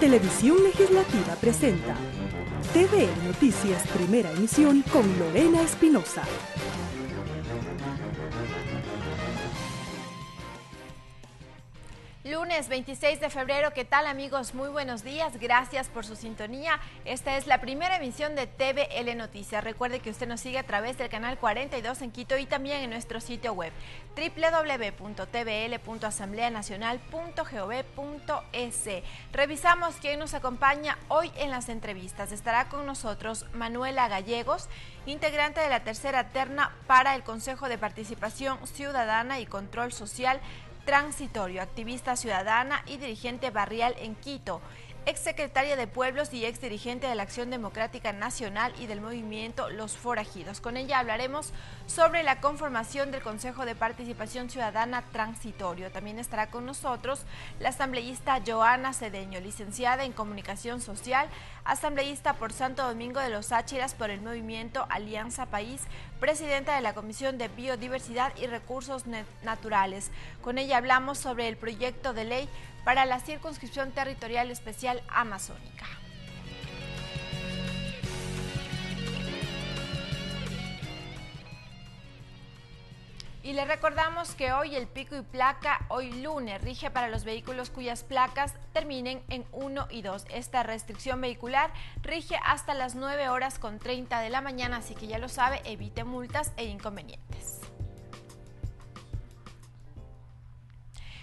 Televisión Legislativa presenta TVL Noticias Primera Emisión con Lorena Espinosa. Lunes 26 de febrero, ¿qué tal amigos? Muy buenos días, gracias por su sintonía. Esta es la primera emisión de TVL Noticias. Recuerde que usted nos sigue a través del canal 42 en Quito y también en nuestro sitio web www.tvl.asambleanacional.gov.es. Revisamos quién nos acompaña hoy en las entrevistas. Estará con nosotros Manuela Gallegos, integrante de la tercera terna para el Consejo de Participación Ciudadana y Control Social Transitorio, activista ciudadana y dirigente barrial en Quito, exsecretaria de Pueblos y exdirigente de la Acción Democrática Nacional y del movimiento Los Forajidos. Con ella hablaremos sobre la conformación del Consejo de Participación Ciudadana Transitorio. También estará con nosotros la asambleísta Joana Cedeño, licenciada en Comunicación Social, asambleísta por Santo Domingo de los Áchiras por el movimiento Alianza País, presidenta de la Comisión de Biodiversidad y Recursos Naturales. Con ella hablamos sobre el proyecto de ley para la Circunscripción Territorial Especial Amazónica. Y le recordamos que hoy el pico y placa, hoy lunes, rige para los vehículos cuyas placas terminen en 1 y 2. Esta restricción vehicular rige hasta las 9:30 de la mañana, así que ya lo sabe, evite multas e inconvenientes.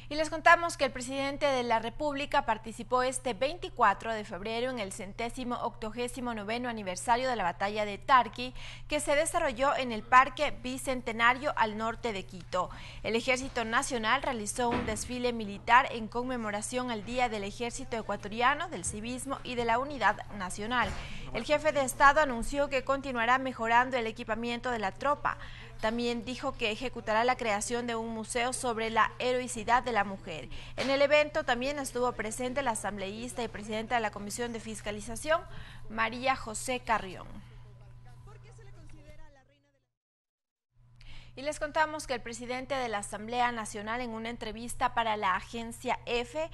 Y les contamos que el presidente de la República participó este 24 de febrero en el 189º aniversario de la batalla de Tarqui, que se desarrolló en el Parque Bicentenario al norte de Quito. El Ejército Nacional realizó un desfile militar en conmemoración al Día del Ejército Ecuatoriano, del Civismo y de la Unidad Nacional. El jefe de Estado anunció que continuará mejorando el equipamiento de la tropa. También dijo que ejecutará la creación de un museo sobre la heroicidad de la mujer. En el evento también estuvo presente la asambleísta y presidenta de la Comisión de Fiscalización, María José Carrión. Y les contamos que el presidente de la Asamblea Nacional, en una entrevista para la agencia EFE,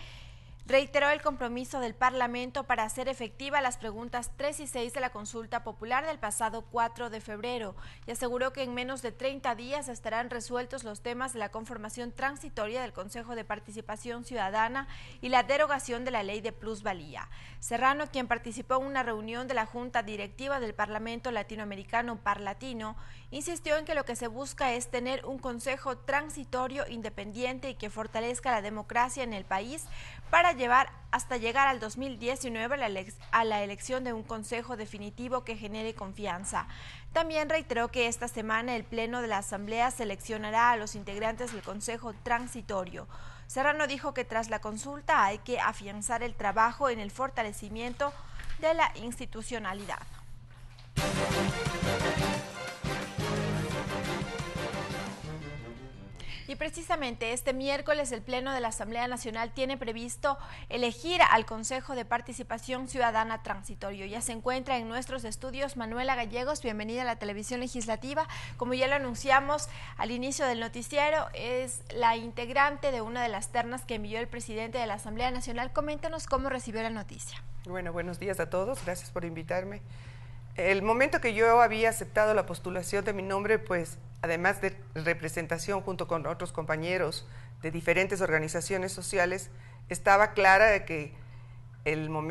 reiteró el compromiso del Parlamento para hacer efectiva las preguntas 3 y 6 de la consulta popular del pasado 4 de febrero y aseguró que en menos de 30 días estarán resueltos los temas de la conformación transitoria del Consejo de Participación Ciudadana y la derogación de la ley de plusvalía. Serrano, quien participó en una reunión de la Junta Directiva del Parlamento Latinoamericano Parlatino, insistió en que lo que se busca es tener un consejo transitorio independiente y que fortalezca la democracia en el país para hasta llegar al 2019 a la elección de un consejo definitivo que genere confianza. También reiteró que esta semana el Pleno de la Asamblea seleccionará a los integrantes del Consejo Transitorio. Serrano dijo que tras la consulta hay que afianzar el trabajo en el fortalecimiento de la institucionalidad. Y precisamente este miércoles el Pleno de la Asamblea Nacional tiene previsto elegir al Consejo de Participación Ciudadana Transitorio. Ya se encuentra en nuestros estudios Manuela Gallegos, bienvenida a la Televisión Legislativa. Como ya lo anunciamos al inicio del noticiero, es la integrante de una de las ternas que envió el presidente de la Asamblea Nacional. Coméntanos cómo recibió la noticia. Bueno, buenos días a todos, gracias por invitarme. El momento que yo había aceptado la postulación de mi nombre, pues además de representación junto con otros compañeros de diferentes organizaciones sociales, estaba clara de que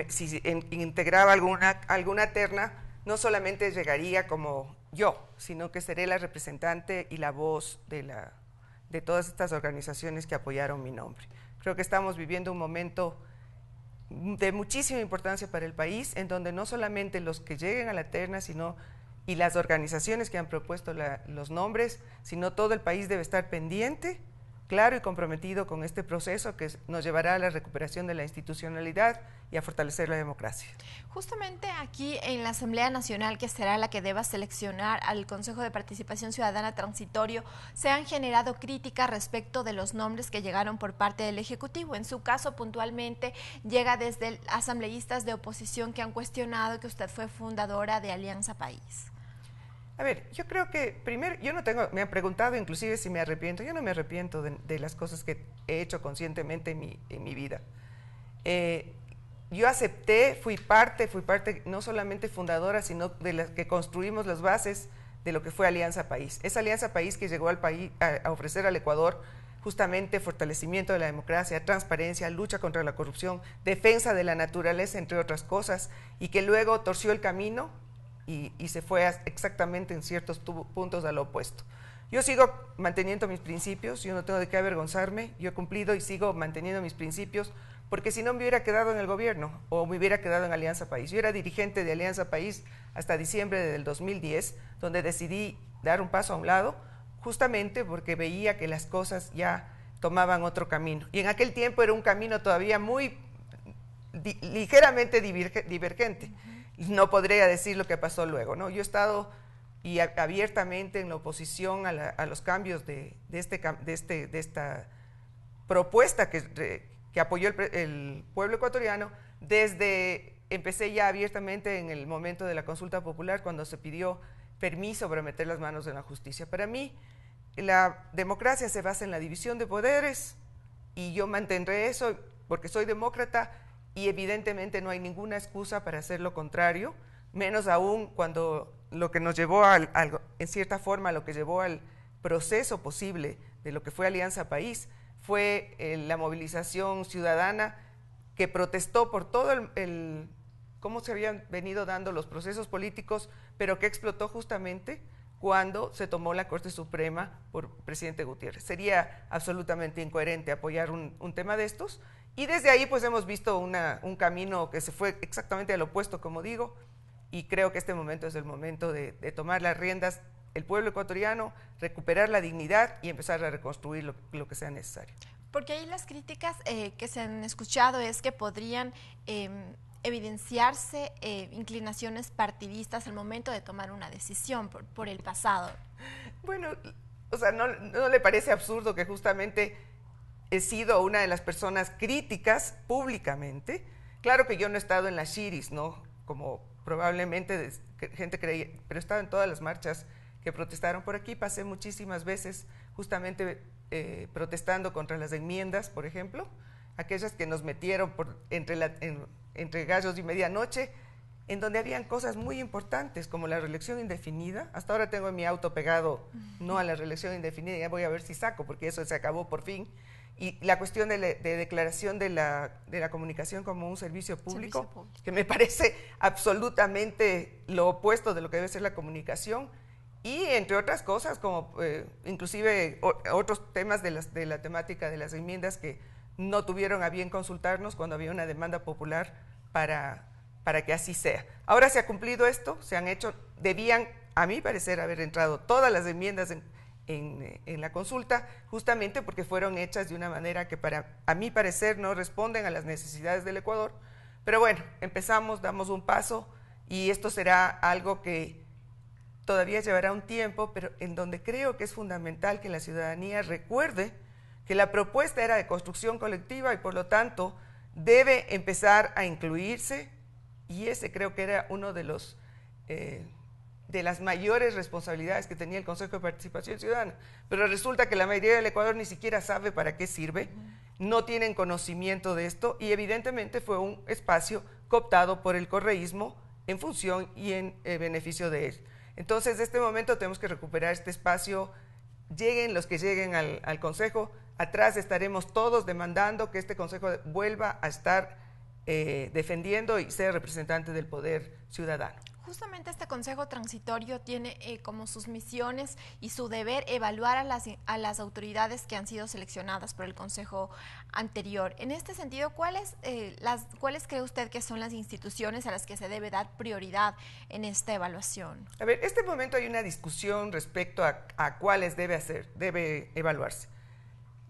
si integraba alguna terna, no solamente llegaría como yo, sino que seré la representante y la voz de todas estas organizaciones que apoyaron mi nombre. Creo que estamos viviendo un momento de muchísima importancia para el país, en donde no solamente los que lleguen a la terna, y las organizaciones que han propuesto los nombres, sino todo el país debe estar pendiente, claro y comprometido con este proceso que nos llevará a la recuperación de la institucionalidad y a fortalecer la democracia. Justamente aquí en la Asamblea Nacional, que será la que deba seleccionar al Consejo de Participación Ciudadana Transitorio, se han generado críticas respecto de los nombres que llegaron por parte del Ejecutivo. En su caso, puntualmente, llega desde asambleístas de oposición que han cuestionado que usted fue fundadora de Alianza País. A ver, yo creo que primero, me han preguntado inclusive si me arrepiento. Yo no me arrepiento de las cosas que he hecho conscientemente en mi vida. yo acepté, fui parte no solamente fundadora, sino de las que construimos las bases de lo que fue Alianza País. Esa Alianza País que llegó al país a ofrecer al Ecuador justamente fortalecimiento de la democracia, transparencia, lucha contra la corrupción, defensa de la naturaleza, entre otras cosas, y que luego torció el camino y se fue exactamente en ciertos puntos a lo opuesto. Yo sigo manteniendo mis principios, yo no tengo de qué avergonzarme, yo he cumplido y sigo manteniendo mis principios, porque si no me hubiera quedado en el gobierno o me hubiera quedado en Alianza País. Yo era dirigente de Alianza País hasta diciembre del 2010, donde decidí dar un paso a un lado, justamente porque veía que las cosas ya tomaban otro camino. Y en aquel tiempo era un camino todavía muy ligeramente divergente. No podría decir lo que pasó luego, ¿no? Yo he estado abiertamente en la oposición a los cambios de esta propuesta que apoyó el pueblo ecuatoriano. Empecé ya abiertamente en el momento de la consulta popular, cuando se pidió permiso para meter las manos en la justicia. Para mí, la democracia se basa en la división de poderes y yo mantendré eso porque soy demócrata y evidentemente no hay ninguna excusa para hacer lo contrario, menos aún cuando lo que nos llevó en cierta forma, lo que llevó al proceso posible de lo que fue Alianza País, fue la movilización ciudadana que protestó por todo cómo se habían venido dando los procesos políticos, pero que explotó justamente cuando se tomó la Corte Suprema por presidente Gutiérrez. Sería absolutamente incoherente apoyar un tema de estos, y desde ahí pues hemos visto un camino que se fue exactamente al opuesto, como digo, y creo que este momento es el momento de tomar las riendas el pueblo ecuatoriano, recuperar la dignidad y empezar a reconstruir lo que sea necesario. Porque ahí las críticas que se han escuchado es que podrían evidenciarse inclinaciones partidistas al momento de tomar una decisión por el pasado. Bueno, o sea, ¿no le parece absurdo que justamente he sido una de las personas críticas públicamente? Claro que yo no he estado en las shiris, ¿no? Como probablemente gente creía, pero he estado en todas las marchas que protestaron por aquí. Pasé muchísimas veces justamente protestando contra las enmiendas, por ejemplo, aquellas que nos metieron entre gallos y medianoche, en donde habían cosas muy importantes como la reelección indefinida. Hasta ahora tengo en mi auto pegado no a la reelección indefinida, ya voy a ver si saco, porque eso se acabó por fin. Y la cuestión de declaración de la comunicación como un servicio público, que me parece absolutamente lo opuesto de lo que debe ser la comunicación, y entre otras cosas, como inclusive otros temas de la temática de las enmiendas que no tuvieron a bien consultarnos cuando había una demanda popular para que así sea. Ahora se ha cumplido esto, se han hecho, debían, a mi parecer, haber entrado todas las enmiendas en la consulta, justamente porque fueron hechas de una manera que a mi parecer no responden a las necesidades del Ecuador. Pero bueno, empezamos, damos un paso y esto será algo que todavía llevará un tiempo, pero en donde creo que es fundamental que la ciudadanía recuerde que la propuesta era de construcción colectiva y por lo tanto debe empezar a incluirse, y ese creo que era uno de las mayores responsabilidades que tenía el Consejo de Participación Ciudadana. Pero resulta que la mayoría del Ecuador ni siquiera sabe para qué sirve, no tienen conocimiento de esto, y evidentemente fue un espacio cooptado por el correísmo en función y en beneficio de él. Entonces, en este momento tenemos que recuperar este espacio, lleguen los que lleguen al Consejo. Atrás estaremos todos demandando que este Consejo vuelva a estar defendiendo y ser representante del poder ciudadano. Justamente este Consejo Transitorio tiene como sus misiones y su deber evaluar a las autoridades que han sido seleccionadas por el Consejo anterior. En este sentido, ¿cuáles cree usted que son las instituciones a las que se debe dar prioridad en esta evaluación? A ver, en este momento hay una discusión respecto a cuáles debe evaluarse.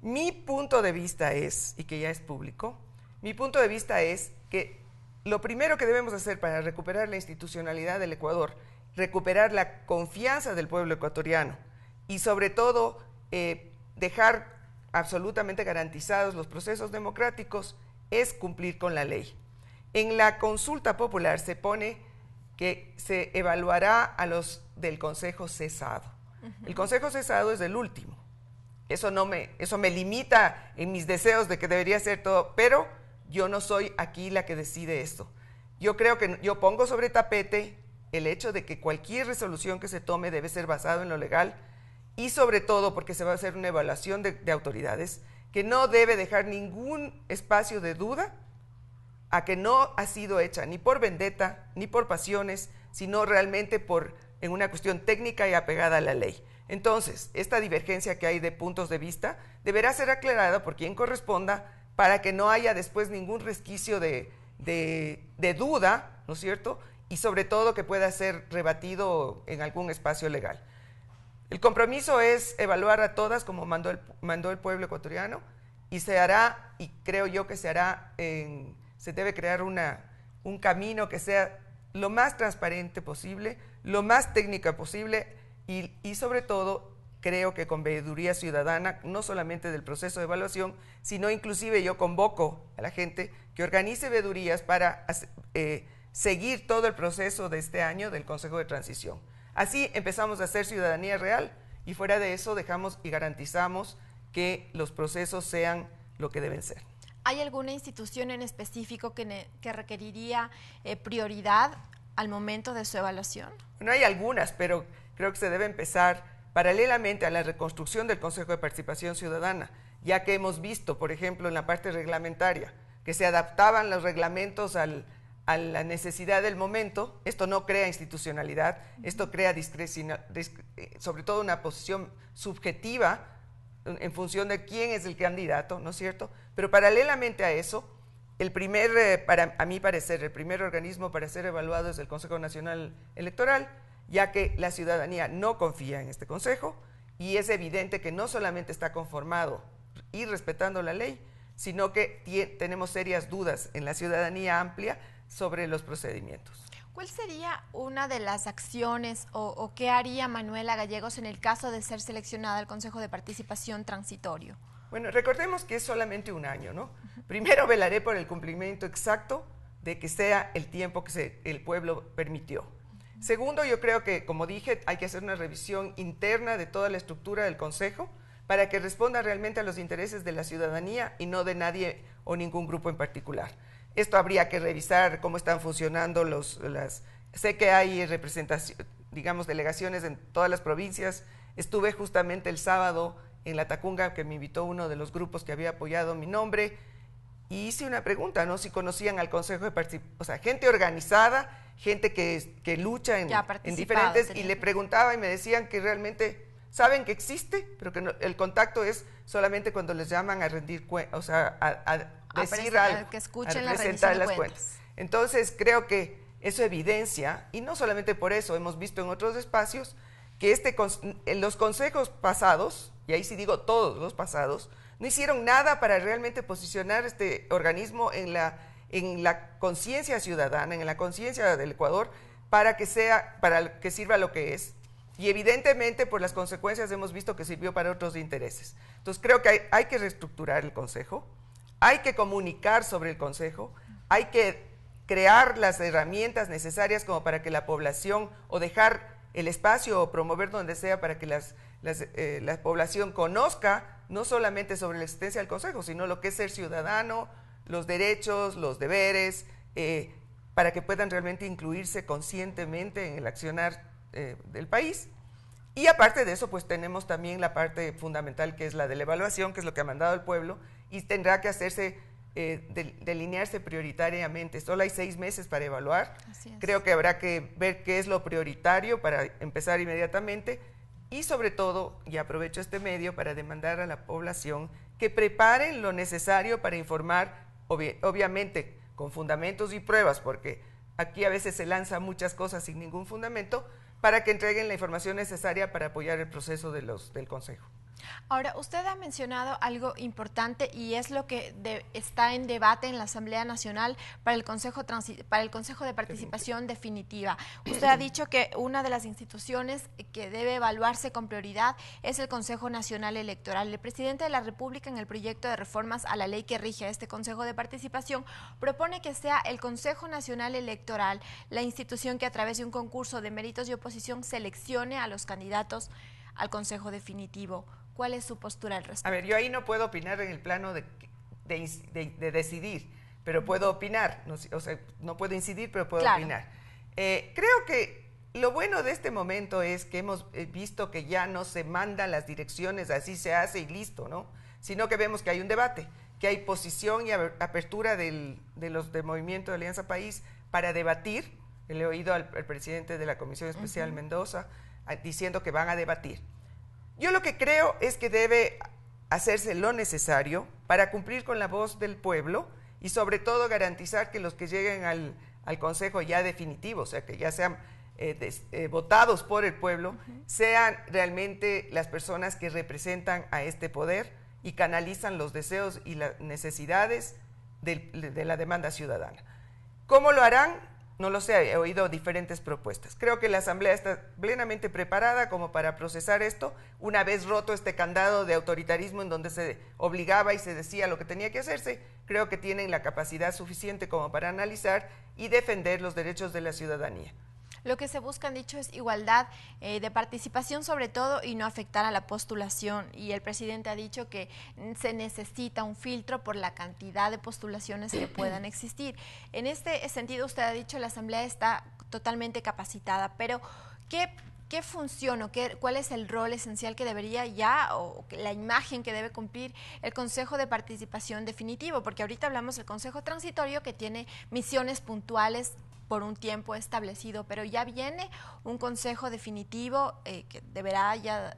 Mi punto de vista es, y que ya es público, mi punto de vista es que lo primero que debemos hacer para recuperar la institucionalidad del Ecuador, recuperar la confianza del pueblo ecuatoriano y sobre todo dejar absolutamente garantizados los procesos democráticos, es cumplir con la ley. En la consulta popular se pone que se evaluará a los del Consejo cesado. El Consejo cesado es el último. Eso me limita en mis deseos de que debería ser todo, pero yo no soy aquí la que decide esto. Yo creo que yo pongo sobre tapete el hecho de que cualquier resolución que se tome debe ser basado en lo legal y sobre todo porque se va a hacer una evaluación de autoridades que no debe dejar ningún espacio de duda a que no ha sido hecha ni por vendetta, ni por pasiones, sino realmente en una cuestión técnica y apegada a la ley. Entonces, esta divergencia que hay de puntos de vista deberá ser aclarada por quien corresponda para que no haya después ningún resquicio de duda, ¿no es cierto? Y sobre todo que pueda ser rebatido en algún espacio legal. El compromiso es evaluar a todas como mandó el pueblo ecuatoriano y se hará, y creo yo que se hará, se debe crear un camino que sea lo más transparente posible, lo más técnica posible y sobre todo creo que con veeduría ciudadana, no solamente del proceso de evaluación, sino inclusive yo convoco a la gente que organice veedurías para seguir todo el proceso de este año del Consejo de Transición. Así empezamos a hacer ciudadanía real y fuera de eso dejamos y garantizamos que los procesos sean lo que deben ser. ¿Hay alguna institución en específico que requeriría prioridad al momento de su evaluación? Bueno, hay algunas, pero creo que se debe empezar paralelamente a la reconstrucción del Consejo de Participación Ciudadana, ya que hemos visto, por ejemplo, en la parte reglamentaria, que se adaptaban los reglamentos a la necesidad del momento. Esto no crea institucionalidad, esto crea sobre todo una posición subjetiva en función de quién es el candidato, ¿no es cierto? Pero paralelamente a eso, a mi parecer, el primer organismo para ser evaluado es el Consejo Nacional Electoral, ya que la ciudadanía no confía en este Consejo y es evidente que no solamente está conformado y respetando la ley, sino que tenemos serias dudas en la ciudadanía amplia sobre los procedimientos. ¿Cuál sería una de las acciones o qué haría Manuela Gallegos en el caso de ser seleccionada al Consejo de Participación Transitorio? Bueno, recordemos que es solamente un año, ¿no? Primero velaré por el cumplimiento exacto de que sea el tiempo que el pueblo permitió. Segundo, yo creo que, como dije, hay que hacer una revisión interna de toda la estructura del Consejo para que responda realmente a los intereses de la ciudadanía y no de nadie o ningún grupo en particular. Esto habría que revisar cómo están funcionando sé que hay representación, digamos, delegaciones en todas las provincias. Estuve justamente el sábado en La Tacunga, que me invitó uno de los grupos que había apoyado mi nombre, y hice una pregunta, ¿no? Si conocían al Consejo de Participación, o sea, gente organizada, gente que lucha en diferentes, y le preguntaba y me decían que realmente saben que existe, pero que el contacto es solamente cuando les llaman a rendir cuentas, o sea, a decir algo, que escuchen a presentar las cuentas. Entonces, creo que eso evidencia, y no solamente por eso, hemos visto en otros espacios, que en los consejos pasados, y ahí sí digo todos los pasados, no hicieron nada para realmente posicionar este organismo en la conciencia ciudadana, en la conciencia del Ecuador, para que sirva lo que es. Y evidentemente por las consecuencias hemos visto que sirvió para otros intereses. Entonces creo que hay que reestructurar el Consejo, hay que comunicar sobre el Consejo, hay que crear las herramientas necesarias como para que la población, o dejar el espacio o promover donde sea para que la población conozca no solamente sobre la existencia del Consejo, sino lo que es ser ciudadano, los derechos, los deberes, para que puedan realmente incluirse conscientemente en el accionar del país. Y aparte de eso, pues tenemos también la parte fundamental que es la de la evaluación, que es lo que ha mandado el pueblo, y tendrá que hacerse, delinearse prioritariamente. Solo hay 6 meses para evaluar. Creo que habrá que ver qué es lo prioritario para empezar inmediatamente y sobre todo, y aprovecho este medio para demandar a la población que preparen lo necesario para informar, obviamente con fundamentos y pruebas, porque aquí a veces se lanzan muchas cosas sin ningún fundamento, para que entreguen la información necesaria para apoyar el proceso del Consejo. Ahora, usted ha mencionado algo importante y es lo que está en debate en la Asamblea Nacional para el Consejo de Participación Definitiva. Usted ha dicho que una de las instituciones que debe evaluarse con prioridad es el Consejo Nacional Electoral. El presidente de la República, en el proyecto de reformas a la ley que rige a este Consejo de Participación, propone que sea el Consejo Nacional Electoral la institución que a través de un concurso de méritos y oposición seleccione a los candidatos al Consejo Definitivo. ¿Cuál es su postura al respecto? A ver, yo ahí no puedo opinar en el plano de decidir. pero puedo opinar, no, o sea, no puedo incidir, pero puedo Claro. opinar. Creo que lo bueno de este momento es que hemos visto que ya no se mandan las direcciones, así se hace y listo, ¿no? Sino que vemos que hay un debate, que hay posición y apertura del Movimiento de Alianza País para debatir. Le he oído al presidente de la Comisión Especial, Mendoza, diciendo que van a debatir. Yo lo que creo es que debe hacerse lo necesario para cumplir con la voz del pueblo y sobre todo garantizar que los que lleguen al Consejo ya definitivo, o sea, que ya sean votados por el pueblo, sean realmente las personas que representan a este poder y canalizan los deseos y las necesidades de la demanda ciudadana. ¿Cómo lo harán? No lo sé, he oído diferentes propuestas. Creo que la Asamblea está plenamente preparada como para procesar esto, una vez roto este candado de autoritarismo en donde se obligaba y se decía lo que tenía que hacerse. Creo que tienen la capacidad suficiente como para analizar y defender los derechos de la ciudadanía. Lo que se busca, han dicho, es igualdad de participación sobre todo y no afectar a la postulación. Y el presidente ha dicho que se necesita un filtro por la cantidad de postulaciones que puedan existir. En este sentido, usted ha dicho que la Asamblea está totalmente capacitada, pero ¿qué función o cuál es el rol esencial que debería ya, o la imagen que debe cumplir el Consejo de Participación Definitivo? Porque ahorita hablamos del Consejo Transitorio, que tiene misiones puntuales por un tiempo establecido, pero ya viene un consejo definitivo que deberá ya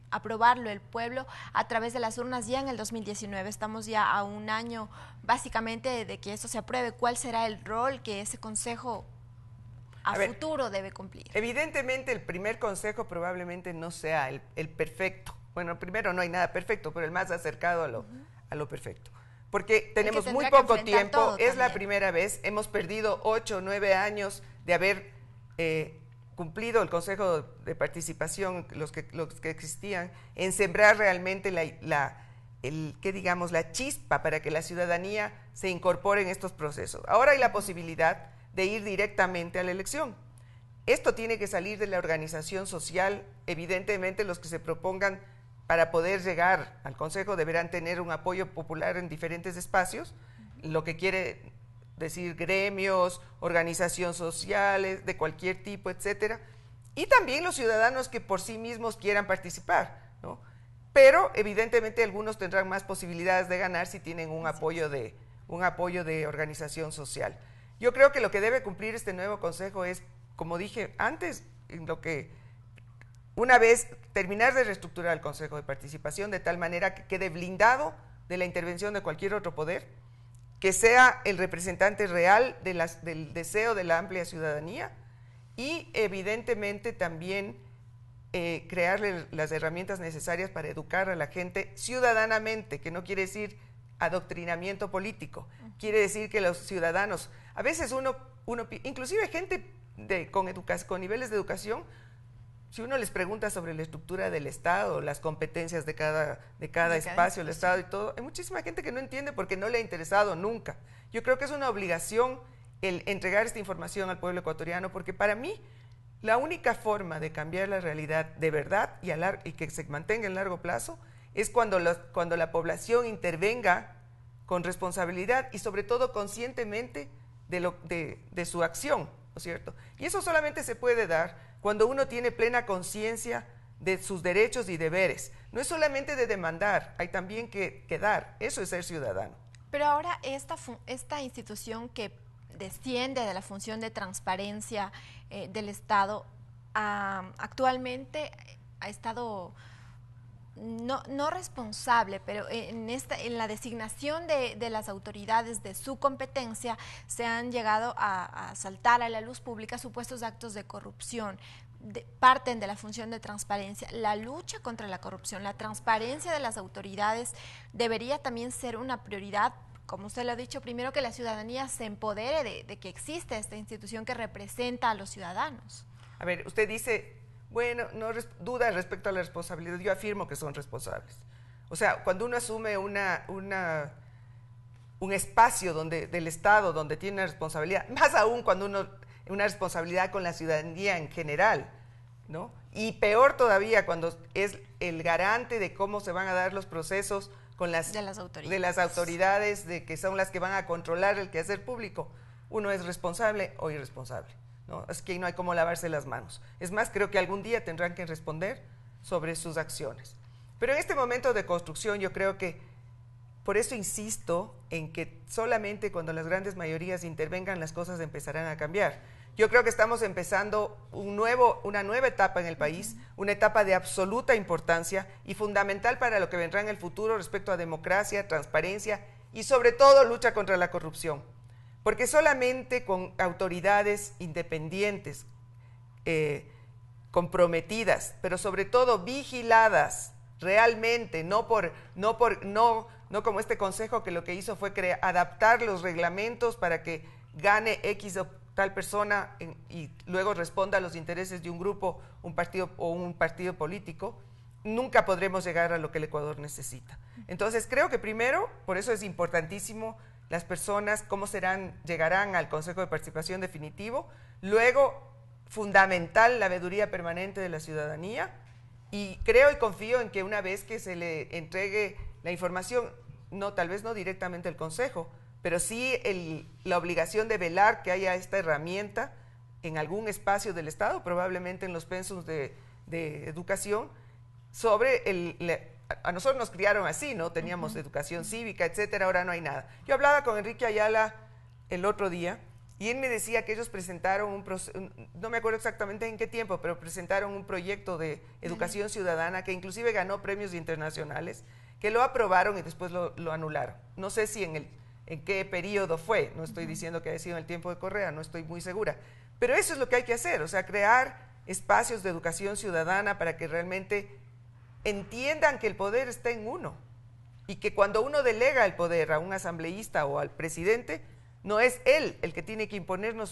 aprobarlo el pueblo a través de las urnas ya en el 2019. Estamos ya a un año básicamente de que eso se apruebe. ¿Cuál será el rol que ese consejo a futuro debe cumplir? Evidentemente el primer consejo probablemente no sea el perfecto. Bueno, primero no hay nada perfecto, pero el más acercado a lo perfecto. Porque tenemos muy poco tiempo, es la primera vez, hemos perdido 8 o 9 años de haber cumplido el Consejo de Participación, los que existían, en sembrar realmente la chispa para que la ciudadanía se incorpore en estos procesos. Ahora hay la posibilidad de ir directamente a la elección. Esto tiene que salir de la organización social. Evidentemente los que se propongan para poder llegar al Consejo deberán tener un apoyo popular en diferentes espacios, lo que quiere decir gremios, organizaciones sociales de cualquier tipo, etcétera, y también los ciudadanos que por sí mismos quieran participar, ¿no? Pero evidentemente algunos tendrán más posibilidades de ganar si tienen un apoyo de organización social. Yo creo que lo que debe cumplir este nuevo Consejo es, como dije antes, en lo que una vez terminar de reestructurar el Consejo de Participación de tal manera que quede blindado de la intervención de cualquier otro poder, que sea el representante real del deseo de la amplia ciudadanía y evidentemente también crearle las herramientas necesarias para educar a la gente ciudadanamente, que no quiere decir adoctrinamiento político, quiere decir que los ciudadanos, a veces uno inclusive gente con niveles de educación, si uno les pregunta sobre la estructura del Estado, las competencias de cada espacio, el Estado y todo, hay muchísima gente que no entiende porque no le ha interesado nunca. Yo creo que es una obligación el entregar esta información al pueblo ecuatoriano, porque para mí la única forma de cambiar la realidad de verdad y que se mantenga en largo plazo es cuando la población intervenga con responsabilidad y sobre todo conscientemente de su acción, ¿no es cierto? Y eso solamente se puede dar cuando uno tiene plena conciencia de sus derechos y deberes. No es solamente de demandar, hay también que dar. Eso es ser ciudadano. Pero ahora esta institución que desciende de la función de transparencia del Estado, actualmente ha estado no responsable, pero en la designación de las autoridades de su competencia se han llegado a saltar a la luz pública supuestos actos de corrupción. Parten de la función de transparencia. La lucha contra la corrupción, la transparencia de las autoridades debería también ser una prioridad, como usted lo ha dicho, primero que la ciudadanía se empodere de que existe esta institución que representa a los ciudadanos. A ver, usted dice, bueno, no duda respecto a la responsabilidad. Yo afirmo que son responsables. O sea, cuando uno asume un espacio del Estado donde tiene una responsabilidad, más aún cuando una responsabilidad con la ciudadanía en general, ¿no? Y peor todavía cuando es el garante de cómo se van a dar los procesos con de las autoridades, de que son las que van a controlar el quehacer público, uno es responsable o irresponsable, ¿no? Es que no hay cómo lavarse las manos. Es más, creo que algún día tendrán que responder sobre sus acciones. Pero en este momento de construcción yo creo que, por eso insisto en que solamente cuando las grandes mayorías intervengan las cosas empezarán a cambiar. Yo creo que estamos empezando una nueva etapa en el país, una etapa de absoluta importancia y fundamental para lo que vendrá en el futuro respecto a democracia, transparencia y sobre todo lucha contra la corrupción. Porque solamente con autoridades independientes, comprometidas, pero sobre todo vigiladas realmente, no como este consejo que lo que hizo fue adaptar los reglamentos para que gane X o tal persona y luego responda a los intereses de un grupo, un partido político, nunca podremos llegar a lo que el Ecuador necesita. Entonces creo que primero, por eso es importantísimo las personas, cómo llegarán al Consejo de Participación Definitivo, luego fundamental la veeduría permanente de la ciudadanía, y creo y confío en que una vez que se le entregue la información, tal vez no directamente al Consejo, pero sí la obligación de velar que haya esta herramienta en algún espacio del Estado, probablemente en los pensums de educación, a nosotros nos criaron así, ¿no? Teníamos educación cívica, etcétera, ahora no hay nada. Yo hablaba con Enrique Ayala el otro día, y él me decía que ellos presentaron no me acuerdo exactamente en qué tiempo, pero presentaron un proyecto de educación ciudadana que inclusive ganó premios internacionales, que lo aprobaron y después lo anularon. No sé si en qué periodo fue, no estoy diciendo que haya sido en el tiempo de Correa, no estoy muy segura, pero eso es lo que hay que hacer, o sea, crear espacios de educación ciudadana para que realmente entiendan que el poder está en uno y que cuando uno delega el poder a un asambleísta o al presidente, no es él el que tiene que imponernos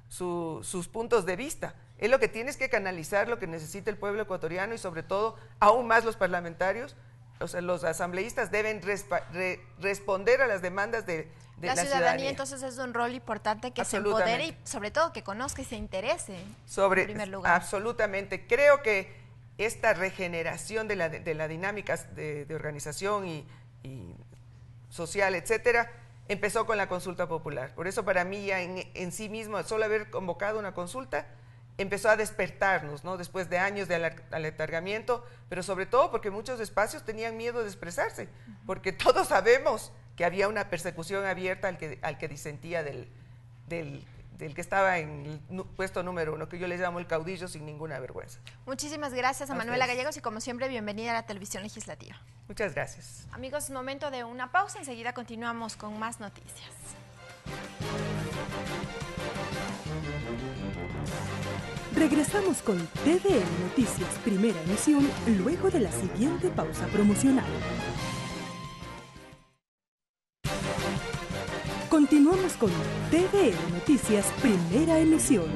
sus puntos de vista, él lo que tiene es que canalizar lo que necesita el pueblo ecuatoriano y sobre todo, aún más los parlamentarios. O sea, los asambleístas deben responder a las demandas de la ciudadanía. Entonces es un rol importante que se empodere y sobre todo que conozca y se interese en primer lugar. Absolutamente. Creo que esta regeneración de la dinámica de organización y social, etcétera, empezó con la consulta popular. Por eso para mí ya en sí mismo, solo haber convocado una consulta, empezó a despertarnos, ¿no? Después de años de aletargamiento, pero sobre todo porque muchos espacios tenían miedo de expresarse, porque todos sabemos que había una persecución abierta al que disentía del que estaba en el puesto número 1, que yo le llamo el caudillo sin ninguna vergüenza. Muchísimas gracias a Manuela Gallegos y como siempre bienvenida a la televisión legislativa. Muchas gracias. Amigos, es momento de una pausa, enseguida continuamos con más noticias. Regresamos con TVN Noticias, primera emisión, luego de la siguiente pausa promocional. Continuamos con TVN Noticias, primera emisión.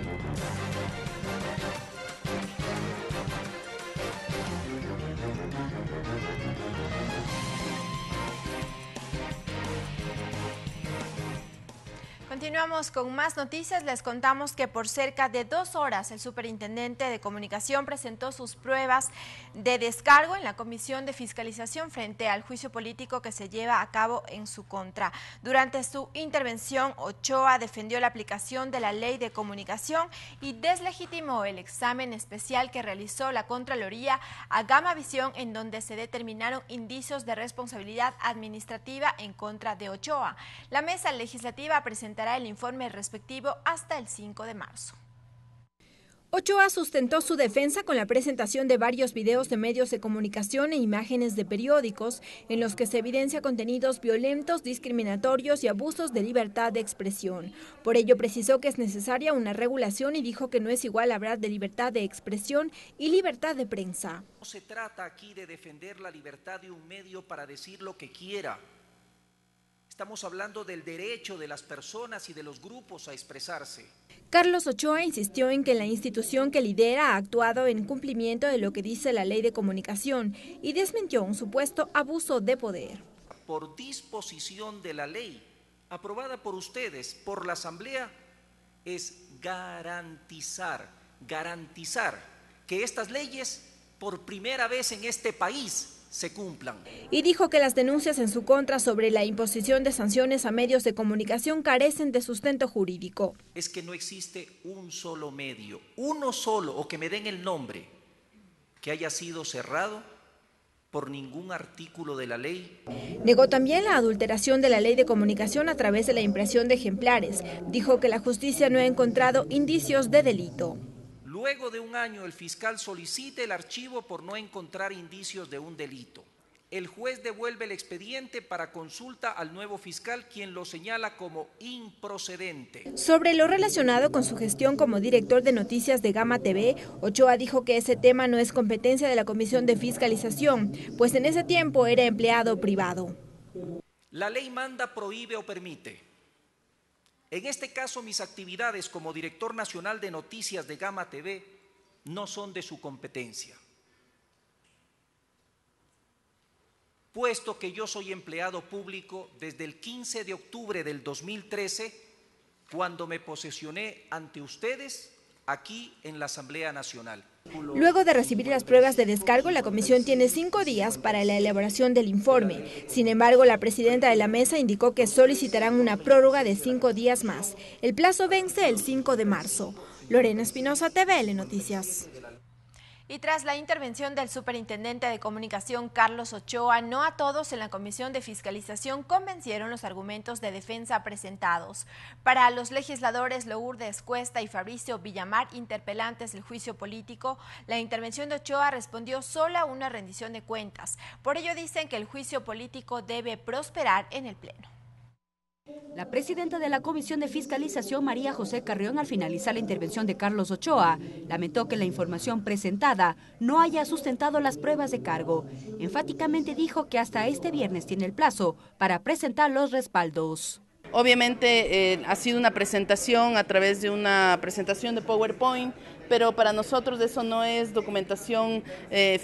Continuamos con más noticias. Les contamos que por cerca de 2 horas el superintendente de comunicación presentó sus pruebas de descargo en la Comisión de Fiscalización frente al juicio político que se lleva a cabo en su contra. Durante su intervención, Ochoa defendió la aplicación de la Ley de Comunicación y deslegitimó el examen especial que realizó la Contraloría a Gamavisión, en donde se determinaron indicios de responsabilidad administrativa en contra de Ochoa. La mesa legislativa presentará el informe respectivo hasta el 5 de marzo. Ochoa sustentó su defensa con la presentación de varios videos de medios de comunicación e imágenes de periódicos en los que se evidencia contenidos violentos, discriminatorios y abusos de libertad de expresión. Por ello precisó que es necesaria una regulación y dijo que no es igual hablar de libertad de expresión y libertad de prensa. No se trata aquí de defender la libertad de un medio para decir lo que quiera. Estamos hablando del derecho de las personas y de los grupos a expresarse. Carlos Ochoa insistió en que la institución que lidera ha actuado en cumplimiento de lo que dice la Ley de Comunicación y desmintió un supuesto abuso de poder. Por disposición de la ley aprobada por ustedes, por la Asamblea, es garantizar que estas leyes por primera vez en este país se cumplan. Y dijo que las denuncias en su contra sobre la imposición de sanciones a medios de comunicación carecen de sustento jurídico. Es que no existe un solo medio, uno solo, o que me den el nombre, que haya sido cerrado por ningún artículo de la ley. Negó también la adulteración de la ley de comunicación a través de la impresión de ejemplares. Dijo que la justicia no ha encontrado indicios de delito. Luego de un año, el fiscal solicita el archivo por no encontrar indicios de un delito. El juez devuelve el expediente para consulta al nuevo fiscal, quien lo señala como improcedente. Sobre lo relacionado con su gestión como director de noticias de Gama TV, Ochoa dijo que ese tema no es competencia de la Comisión de Fiscalización, pues en ese tiempo era empleado privado. La ley manda, prohíbe o permite. En este caso, mis actividades como director nacional de noticias de Gama TV no son de su competencia, puesto que yo soy empleado público desde el 15 de octubre del 2013, cuando me posesioné ante ustedes aquí en la Asamblea Nacional. Luego de recibir las pruebas de descargo, la comisión tiene 5 días para la elaboración del informe. Sin embargo, la presidenta de la mesa indicó que solicitarán una prórroga de 5 días más. El plazo vence el 5 de marzo. Lorena Espinosa, TVL Noticias. Y tras la intervención del superintendente de comunicación Carlos Ochoa, no a todos en la Comisión de Fiscalización convencieron los argumentos de defensa presentados. Para los legisladores Lourdes Cuesta y Fabricio Villamar, interpelantes del juicio político, la intervención de Ochoa respondió solo a una rendición de cuentas. Por ello dicen que el juicio político debe prosperar en el Pleno. La presidenta de la Comisión de Fiscalización, María José Carrión, al finalizar la intervención de Carlos Ochoa, lamentó que la información presentada no haya sustentado las pruebas de cargo. Enfáticamente dijo que hasta este viernes tiene el plazo para presentar los respaldos. Obviamente ha sido una presentación a través de una presentación de PowerPoint, pero para nosotros eso no es documentación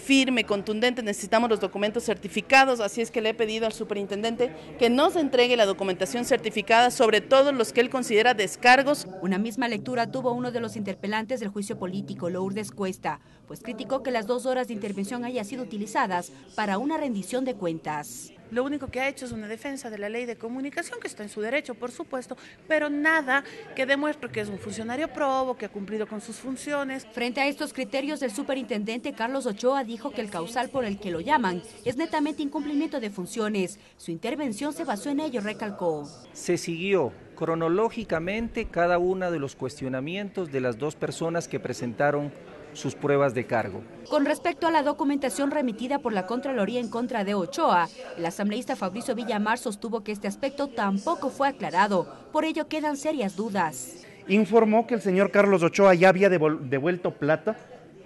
firme, contundente, necesitamos los documentos certificados, así es que le he pedido al superintendente que nos entregue la documentación certificada sobre todos los que él considera descargos. Una misma lectura tuvo uno de los interpelantes del juicio político, Lourdes Cuesta, pues criticó que las 2 horas de intervención hayan sido utilizadas para una rendición de cuentas. Lo único que ha hecho es una defensa de la ley de comunicación, que está en su derecho, por supuesto, pero nada que demuestre que es un funcionario probo, que ha cumplido con sus funciones. Frente a estos criterios, el superintendente Carlos Ochoa dijo que el causal por el que lo llaman es netamente incumplimiento de funciones. Su intervención se basó en ello, recalcó. Se siguió cronológicamente cada uno de los cuestionamientos de las 2 personas que presentaron sus pruebas de cargo. Con respecto a la documentación remitida por la Contraloría en contra de Ochoa, el asambleísta Fabricio Villamar sostuvo que este aspecto tampoco fue aclarado, por ello quedan serias dudas. Informó que el señor Carlos Ochoa ya había devuelto plata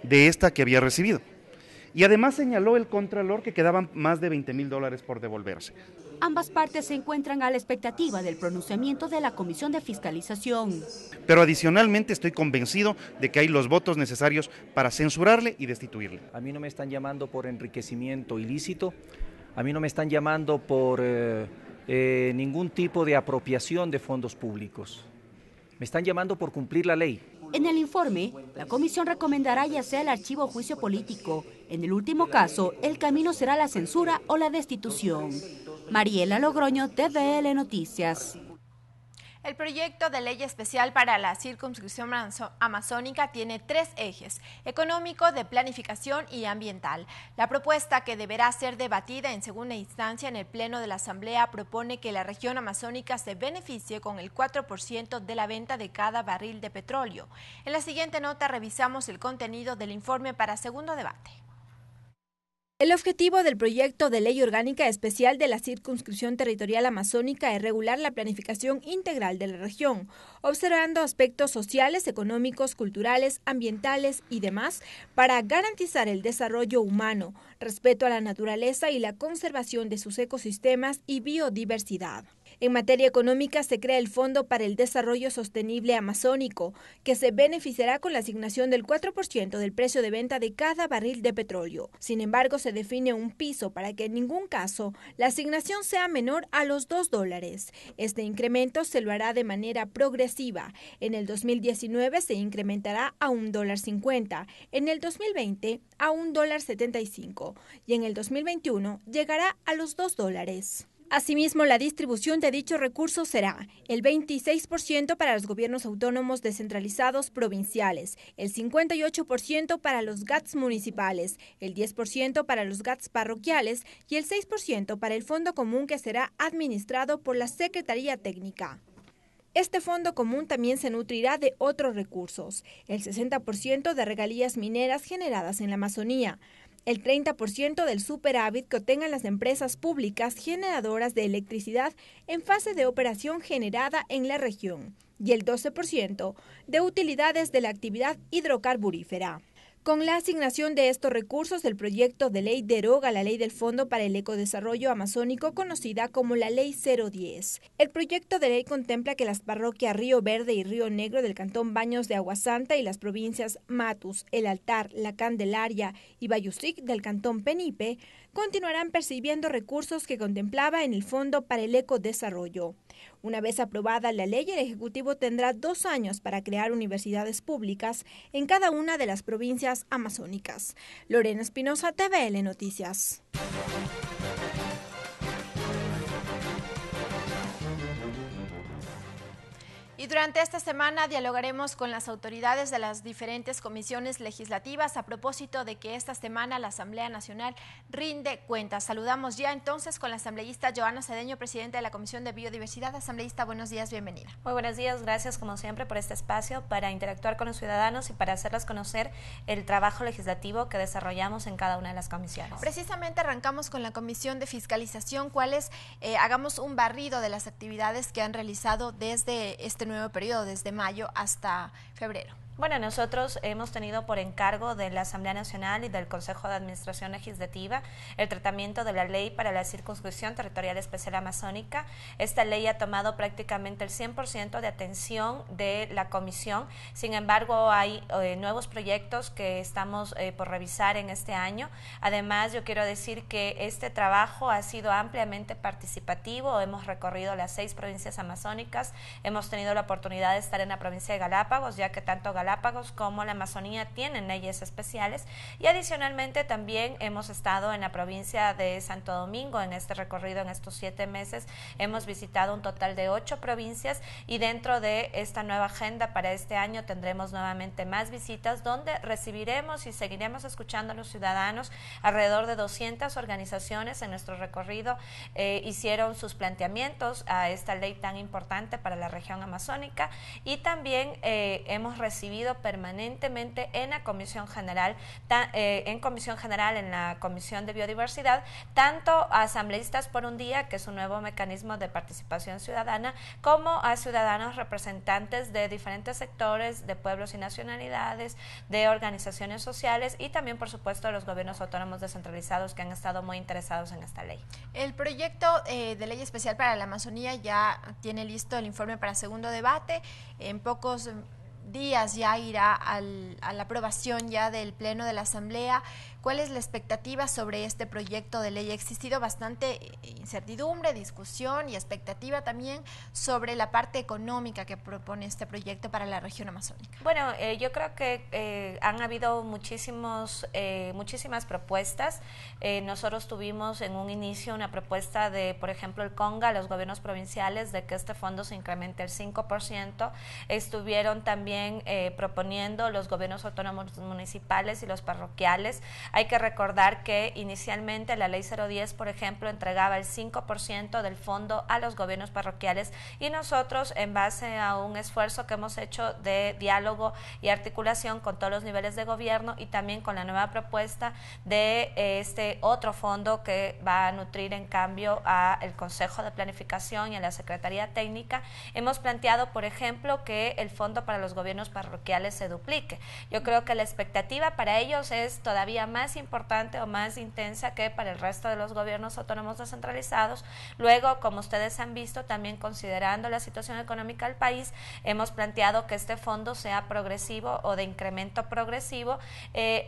de esta que había recibido. Y además señaló el Contralor que quedaban más de $20,000 por devolverse. Ambas partes se encuentran a la expectativa del pronunciamiento de la Comisión de Fiscalización. Pero adicionalmente estoy convencido de que hay los votos necesarios para censurarle y destituirle. A mí no me están llamando por enriquecimiento ilícito, a mí no me están llamando por ningún tipo de apropiación de fondos públicos. Me están llamando por cumplir la ley. En el informe, la comisión recomendará ya sea el archivo o juicio político. En el último caso, el camino será la censura o la destitución. Mariela Logroño, TVL Noticias. El proyecto de ley especial para la circunscripción amazónica tiene 3 ejes: económico, de planificación y ambiental. La propuesta, que deberá ser debatida en segunda instancia en el Pleno de la Asamblea, propone que la región amazónica se beneficie con el 4% de la venta de cada barril de petróleo. En la siguiente nota revisamos el contenido del informe para segundo debate. El objetivo del proyecto de ley orgánica especial de la circunscripción territorial amazónica es regular la planificación integral de la región, observando aspectos sociales, económicos, culturales, ambientales y demás, para garantizar el desarrollo humano, respeto a la naturaleza y la conservación de sus ecosistemas y biodiversidad. En materia económica se crea el Fondo para el Desarrollo Sostenible Amazónico, que se beneficiará con la asignación del 4% del precio de venta de cada barril de petróleo. Sin embargo, se define un piso para que en ningún caso la asignación sea menor a los $2. Este incremento se lo hará de manera progresiva. En el 2019 se incrementará a $1.50, en el 2020 a $1.75 y en el 2021 llegará a los $2. Asimismo, la distribución de dichos recursos será el 26% para los gobiernos autónomos descentralizados provinciales, el 58% para los GATS municipales, el 10% para los GATS parroquiales y el 6% para el Fondo Común, que será administrado por la Secretaría Técnica. Este fondo común también se nutrirá de otros recursos, el 60% de regalías mineras generadas en la Amazonía, el 30% del superávit que obtengan las empresas públicas generadoras de electricidad en fase de operación generada en la región y el 12% de utilidades de la actividad hidrocarburífera. Con la asignación de estos recursos, el proyecto de ley deroga la ley del Fondo para el Ecodesarrollo Amazónico, conocida como la Ley 010. El proyecto de ley contempla que las parroquias Río Verde y Río Negro del Cantón Baños de Agua Santa y las provincias Matus, El Altar, La Candelaria y Bayusic del Cantón Penipe continuarán percibiendo recursos que contemplaba en el Fondo para el Ecodesarrollo. Una vez aprobada la ley, el Ejecutivo tendrá 2 años para crear universidades públicas en cada una de las provincias amazónicas. Lorena Espinosa, TVL Noticias. Y durante esta semana dialogaremos con las autoridades de las diferentes comisiones legislativas a propósito de que esta semana la Asamblea Nacional rinde cuentas. Saludamos ya entonces con la asambleísta Joana Cedeño, presidenta de la Comisión de Biodiversidad. Asambleísta, buenos días, bienvenida. Muy buenos días, gracias como siempre por este espacio para interactuar con los ciudadanos y para hacerles conocer el trabajo legislativo que desarrollamos en cada una de las comisiones. Precisamente arrancamos con la Comisión de Fiscalización. Hagamos un barrido de las actividades que han realizado desde este nuevo periodo, desde mayo hasta febrero. Bueno, nosotros hemos tenido por encargo de la Asamblea Nacional y del Consejo de Administración Legislativa el tratamiento de la Ley para la Circunscripción Territorial Especial Amazónica. Esta ley ha tomado prácticamente el 100% de atención de la comisión. Sin embargo, hay nuevos proyectos que estamos por revisar en este año. Además, yo quiero decir que este trabajo ha sido ampliamente participativo. Hemos recorrido las 6 provincias amazónicas. Hemos tenido la oportunidad de estar en la provincia de Galápagos, ya que tanto Galápagos como la Amazonía tienen leyes especiales, y adicionalmente también hemos estado en la provincia de Santo Domingo. En este recorrido, en estos 7 meses, hemos visitado un total de 8 provincias, y dentro de esta nueva agenda para este año tendremos nuevamente más visitas, donde recibiremos y seguiremos escuchando a los ciudadanos. Alrededor de 200 organizaciones en nuestro recorrido hicieron sus planteamientos a esta ley tan importante para la región amazónica, y también hemos recibido permanentemente en la Comisión General, en la Comisión de Biodiversidad, tanto a asambleístas por un día, que es un nuevo mecanismo de participación ciudadana, como a ciudadanos representantes de diferentes sectores, de pueblos y nacionalidades, de organizaciones sociales, y también, por supuesto, de los gobiernos autónomos descentralizados, que han estado muy interesados en esta ley. El proyecto de ley especial para la Amazonía ya tiene listo el informe para segundo debate. En pocos días ya irá a la aprobación ya del Pleno de la Asamblea. ¿Cuál es la expectativa sobre este proyecto de ley? Ha existido bastante incertidumbre, discusión y expectativa también sobre la parte económica que propone este proyecto para la región amazónica. Bueno, yo creo que han habido muchísimas propuestas. Nosotros tuvimos en un inicio una propuesta de, por ejemplo, el CONGA, los gobiernos provinciales, de que este fondo se incremente el 5%. Estuvieron también proponiendo los gobiernos autónomos municipales y los parroquiales. Hay que recordar que inicialmente la Ley 010, por ejemplo, entregaba el 5% del fondo a los gobiernos parroquiales, y nosotros, en base a un esfuerzo que hemos hecho de diálogo y articulación con todos los niveles de gobierno, y también con la nueva propuesta de este otro fondo que va a nutrir en cambio al Consejo de Planificación y a la Secretaría Técnica, hemos planteado, por ejemplo, que el fondo para los gobiernos gobiernos parroquiales se duplique. Yo creo que la expectativa para ellos es todavía más importante o más intensa que para el resto de los gobiernos autónomos descentralizados. Luego, como ustedes han visto, también considerando la situación económica del país, hemos planteado que este fondo sea progresivo o de incremento progresivo,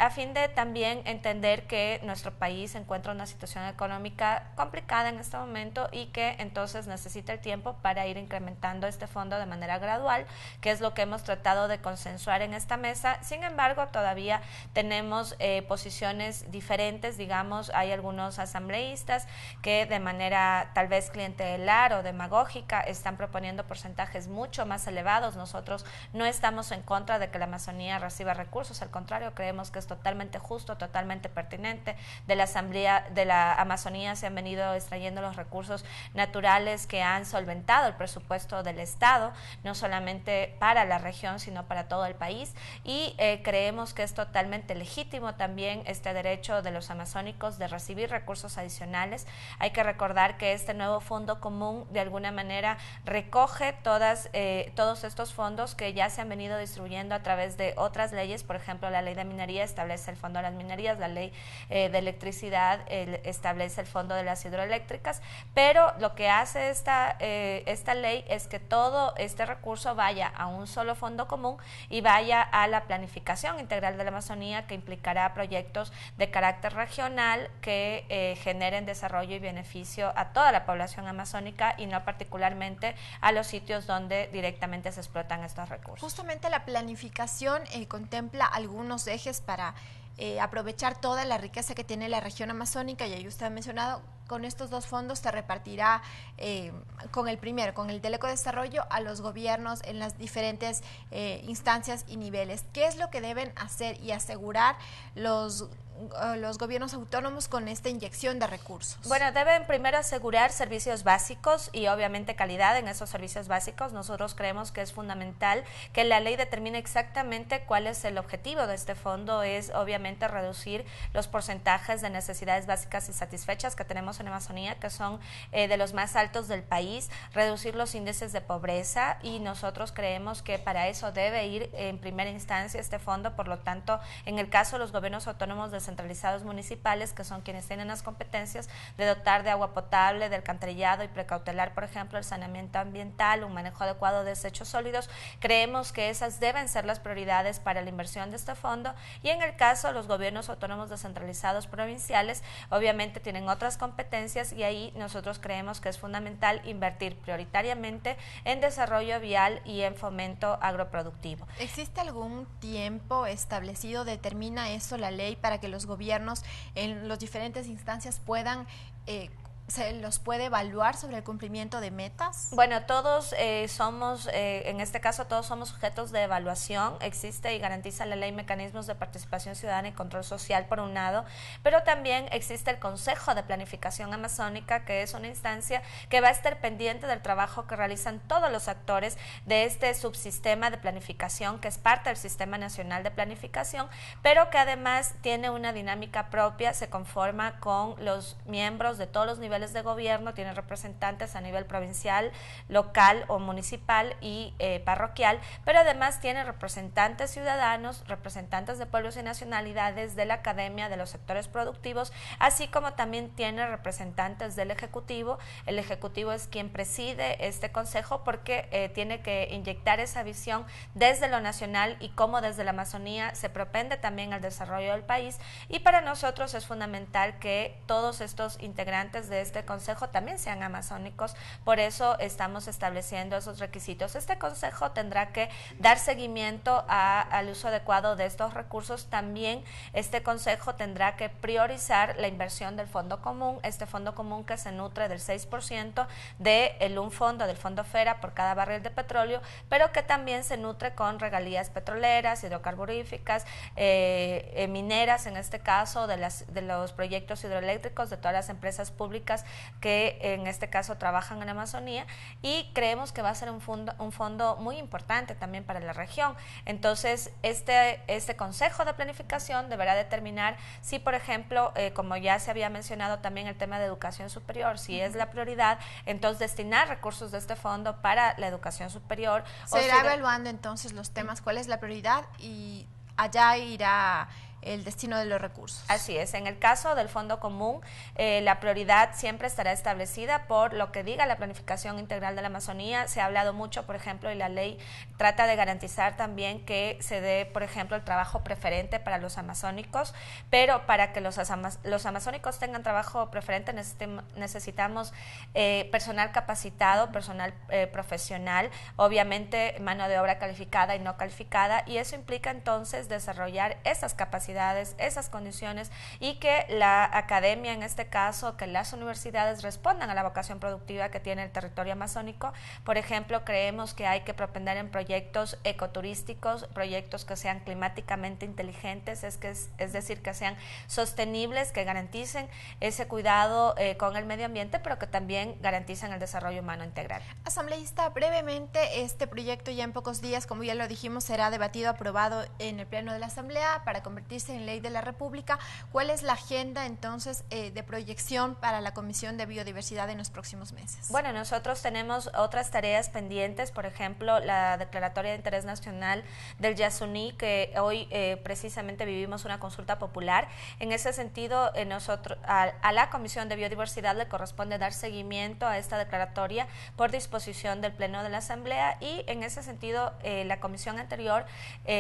a fin de también entender que nuestro país se encuentra en una situación económica complicada en este momento y que entonces necesita el tiempo para ir incrementando este fondo de manera gradual, que es lo que hemos tratado de consensuar en esta mesa. Sin embargo, todavía tenemos posiciones diferentes, digamos, hay algunos asambleístas que de manera tal vez clientelar o demagógica están proponiendo porcentajes mucho más elevados. Nosotros no estamos en contra de que la Amazonía reciba recursos, al contrario, creemos que es totalmente justo, totalmente pertinente. De la Amazonía se han venido extrayendo los recursos naturales que han solventado el presupuesto del Estado, no solamente para la región, sino para todo el país, y creemos que es totalmente legítimo también este derecho de los amazónicos de recibir recursos adicionales. Hay que recordar que este nuevo fondo común de alguna manera recoge todos estos fondos que ya se han venido distribuyendo a través de otras leyes. Por ejemplo, la ley de minería establece el fondo de las minerías, la ley de electricidad establece el fondo de las hidroeléctricas, pero lo que hace esta ley es que todo este recurso vaya a un solo fondo común y vaya a la planificación integral de la Amazonía, que implicará proyectos de carácter regional que generen desarrollo y beneficio a toda la población amazónica y no particularmente a los sitios donde directamente se explotan estos recursos. Justamente la planificación contempla algunos ejes para aprovechar toda la riqueza que tiene la región amazónica, y ahí usted ha mencionado, con estos dos fondos se repartirá con el primero, con el del ecodesarrollo, a los gobiernos en las diferentes instancias y niveles. ¿Qué es lo que deben hacer y asegurar los gobiernos autónomos con esta inyección de recursos? Bueno, deben primero asegurar servicios básicos y obviamente calidad en esos servicios básicos. Nosotros creemos que es fundamental que la ley determine exactamente cuál es el objetivo de este fondo. Es obviamente reducir los porcentajes de necesidades básicas y satisfechas que tenemos en Amazonía, que son de los más altos del país, reducir los índices de pobreza, y nosotros creemos que para eso debe ir en primera instancia este fondo. Por lo tanto, en el caso de los gobiernos autónomos descentralizados municipales, que son quienes tienen las competencias de dotar de agua potable, de alcantarillado y precautelar, por ejemplo, el saneamiento ambiental, un manejo adecuado de desechos sólidos, creemos que esas deben ser las prioridades para la inversión de este fondo. Y en el caso de los gobiernos autónomos descentralizados provinciales, obviamente tienen otras competencias, y ahí nosotros creemos que es fundamental invertir prioritariamente en desarrollo vial y en fomento agroproductivo. ¿Existe algún tiempo establecido, determina eso la ley, para que los gobiernos en las diferentes instancias puedan ¿se los puede evaluar sobre el cumplimiento de metas? Bueno, todos somos, en este caso todos somos sujetos de evaluación. Existe y garantiza la ley mecanismos de participación ciudadana y control social por un lado, pero también existe el Consejo de Planificación Amazónica, que es una instancia que va a estar pendiente del trabajo que realizan todos los actores de este subsistema de planificación, que es parte del Sistema Nacional de Planificación, pero que además tiene una dinámica propia, se conforma con los miembros de todos los niveles de gobierno, tiene representantes a nivel provincial, local o municipal y parroquial, pero además tiene representantes ciudadanos, representantes de pueblos y nacionalidades, de la academia, de los sectores productivos, así como también tiene representantes del Ejecutivo. El Ejecutivo es quien preside este consejo porque tiene que inyectar esa visión desde lo nacional y cómo desde la Amazonía se propende también al desarrollo del país, y para nosotros es fundamental que todos estos integrantes de este consejo también sean amazónicos. Por eso estamos estableciendo esos requisitos. Este consejo tendrá que dar seguimiento al uso adecuado de estos recursos. También este consejo tendrá que priorizar la inversión del fondo común, este fondo común que se nutre del 6% del un fondo, del fondo FERA por cada barril de petróleo, pero que también se nutre con regalías petroleras, hidrocarburíficas, mineras en este caso, de los proyectos hidroeléctricos de todas las empresas públicas amazónicas que en este caso trabajan en la Amazonía, y creemos que va a ser un fondo muy importante también para la región. Entonces, este Consejo de Planificación deberá determinar si, por ejemplo, como ya se había mencionado también el tema de educación superior, si es la prioridad, entonces destinar recursos de este fondo para la educación superior. Se irá evaluando entonces los temas, cuál es la prioridad, y allá irá el destino de los recursos. Así es, en el caso del Fondo Común, la prioridad siempre estará establecida por lo que diga la planificación integral de la Amazonía. Se ha hablado mucho, por ejemplo, y la ley trata de garantizar también que se dé, por ejemplo, el trabajo preferente para los amazónicos, pero para que los amazónicos tengan trabajo preferente necesitamos personal capacitado, personal profesional, obviamente mano de obra calificada y no calificada, y eso implica entonces desarrollar esas capacidades, esas condiciones, y que la academia, en este caso, que las universidades respondan a la vocación productiva que tiene el territorio amazónico. Por ejemplo, creemos que hay que propender en proyectos ecoturísticos, proyectos que sean climáticamente inteligentes, es decir, que sean sostenibles, que garanticen ese cuidado con el medio ambiente, pero que también garanticen el desarrollo humano integral. Asambleísta, brevemente, este proyecto ya en pocos días, como ya lo dijimos, será debatido, aprobado en el Pleno de la Asamblea para convertirse en ley de la República. ¿Cuál es la agenda entonces de proyección para la Comisión de Biodiversidad en los próximos meses? Bueno, nosotros tenemos otras tareas pendientes, por ejemplo, la Declaratoria de Interés Nacional del Yasuní, que hoy precisamente vivimos una consulta popular. En ese sentido, nosotros a la Comisión de Biodiversidad le corresponde dar seguimiento a esta declaratoria por disposición del Pleno de la Asamblea, y en ese sentido la comisión anterior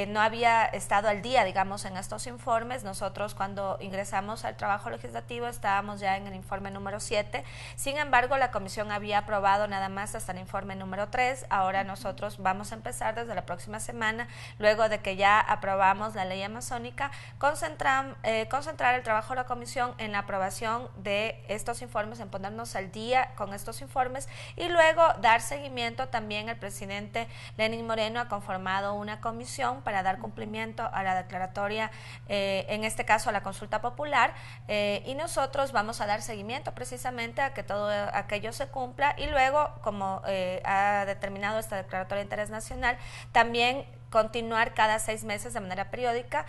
no había estado al día, digamos, en estos informes. Nosotros, cuando ingresamos al trabajo legislativo, estábamos ya en el informe número 7, sin embargo la comisión había aprobado nada más hasta el informe número 3, ahora nosotros vamos a empezar desde la próxima semana, luego de que ya aprobamos la ley amazónica, concentrar el trabajo de la comisión en la aprobación de estos informes, en ponernos al día con estos informes, y luego dar seguimiento. También el presidente Lenín Moreno ha conformado una comisión para dar cumplimiento a la declaratoria, en este caso a la consulta popular, y nosotros vamos a dar seguimiento precisamente a que todo aquello se cumpla, y luego, como ha determinado esta declaratoria de interés nacional, también continuar cada 6 meses de manera periódica,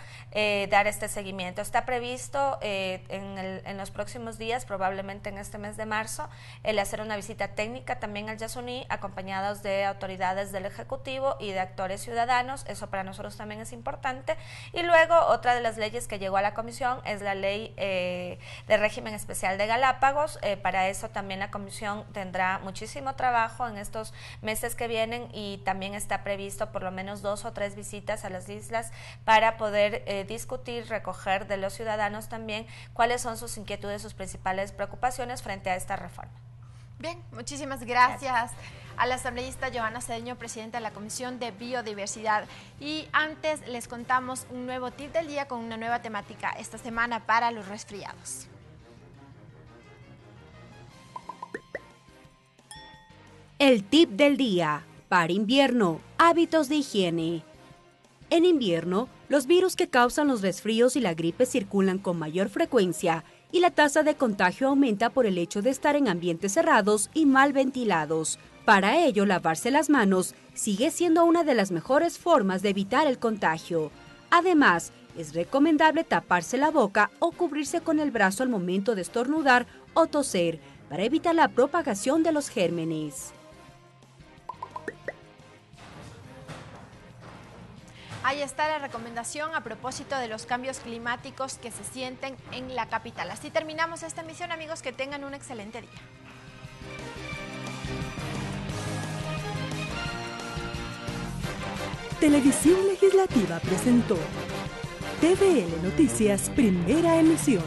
dar este seguimiento. Está previsto en los próximos días, probablemente en este mes de marzo, el hacer una visita técnica también al Yasuní, acompañados de autoridades del Ejecutivo y de actores ciudadanos. Eso para nosotros también es importante. Y luego, otra de las leyes que llegó a la comisión es la ley de régimen especial de Galápagos. Para eso también la comisión tendrá muchísimo trabajo en estos meses que vienen, y también está previsto por lo menos 2 o 3 visitas a las islas para poder discutir, recoger de los ciudadanos también cuáles son sus inquietudes, sus principales preocupaciones frente a esta reforma. Bien, muchísimas gracias a la asambleísta Johanna Cedeño, presidenta de la Comisión de Biodiversidad. Y antes les contamos un nuevo tip del día con una nueva temática esta semana para los resfriados. El tip del día para invierno, hábitos de higiene. En invierno, los virus que causan los resfríos y la gripe circulan con mayor frecuencia, y la tasa de contagio aumenta por el hecho de estar en ambientes cerrados y mal ventilados. Para ello, lavarse las manos sigue siendo una de las mejores formas de evitar el contagio. Además, es recomendable taparse la boca o cubrirse con el brazo al momento de estornudar o toser para evitar la propagación de los gérmenes. Ahí está la recomendación a propósito de los cambios climáticos que se sienten en la capital. Así terminamos esta emisión, amigos, que tengan un excelente día. Televisión Legislativa presentó TVN Noticias, primera emisión.